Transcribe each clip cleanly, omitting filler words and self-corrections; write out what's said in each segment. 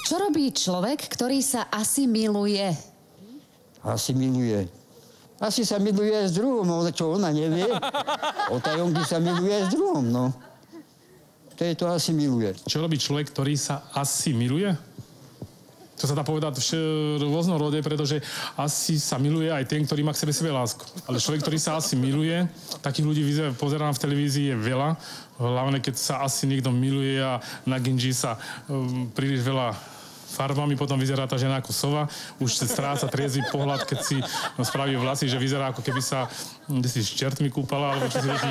Čo robí človek, ktorý sa asimiluje? Asimiluje. Asi sa miluje s druhom, ale čo ona nevie? O tajomky sa miluje s druhom, no. To je to asimiluje. Čo robí človek, ktorý sa asimiluje? To sa dá povedať v rôznorode, pretože asi sa miluje aj ten, ktorý má k sebe lásku. Ale človek, ktorý sa asi miluje, takých ľudí pozerám v televízii je veľa. Hlavne, keď sa asi niekto miluje a na ginži sa príliš veľa farbami, potom vyzerá tá žena ako sova. Už sa stráca triezvy pohľad, keď si spraví vlasy, že vyzerá ako keby sa s čertmi kúpala, alebo čo si taký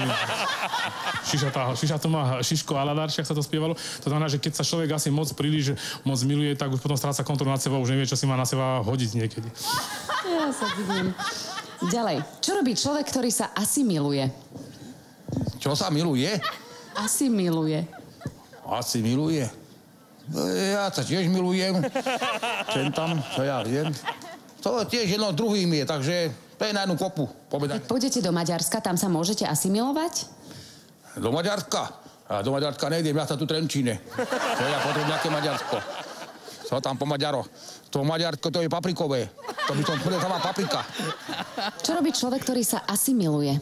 šiša to má Šiško Aladár, však sa to spievalo. To znamená, že keď sa človek asi príliš moc miluje, tak už potom stráca kontrolu nad sebou, už nevie, čo si má na seba hodiť niekedy. Ja sa divím. Ďalej. Čo robí človek, ktorý sa asimiluje? Čo sa miluje? Asimiluje. Asimiluje? Ja sa tiež milujem. Sem tam, čo ja viem. To tiež jedno druhým je, takže to je na jednu kopu. Keď pôjdete do Maďarska, tam sa môžete asimilovať? Do Maďarska? Ja do Maďarska nejdem, ja sa tu Trenčíne. To ja potrebujem nejaké Maďarsko. Co tam po Maďaro? To Maďarsko, to je paprikové. To by som povedal, tam má paprika. Čo robí človek, ktorý sa asimiluje?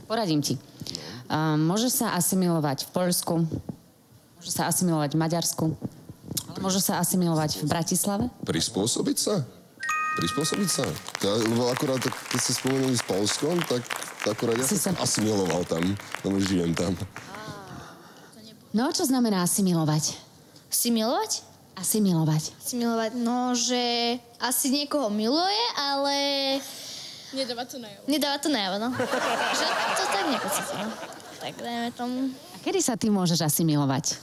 Poradím ti. Môže sa asimilovať v Poľsku, môže sa asimilovať v Maďarsku, ale môže sa asimilovať v Bratislave? Prispôsobiť sa? Prispôsobiť sa? Lebo akurát, keď ste spomenuli s Polskom, tak akurát ja som asimiloval tam, lebo žijem tam. No, čo znamená asimilovať? Asimilovať? Asimilovať. Asimilovať, no, že asi niekoho miluje, ale... Nedáva to najavo. Nedáva to najavo, no. Že to tak nepocíti, no. Tak dajme tomu. A kedy sa ty môžeš asimilovať?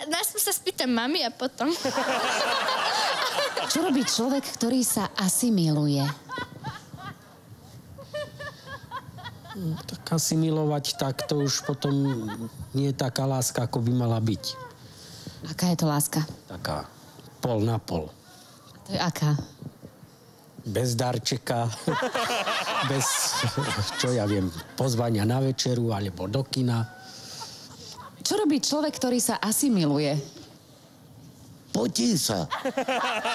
Najskôr sa spýtam mami a potom. Čo robí človek, ktorý sa asimiluje? Tak asimilovať, tak to už potom nie je taká láska, ako by mala byť. Aká je to láska? Taká pol na pol. To je aká? Bez darčeka, bez, čo ja viem, pozvania na večeru alebo do kina. Čo robí človek, ktorý sa asimiluje? Potí sa.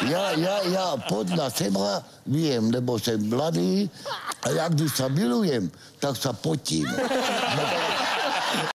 Ja podľa seba viem, lebo som mladý a ja, když sa milujem, tak sa potím.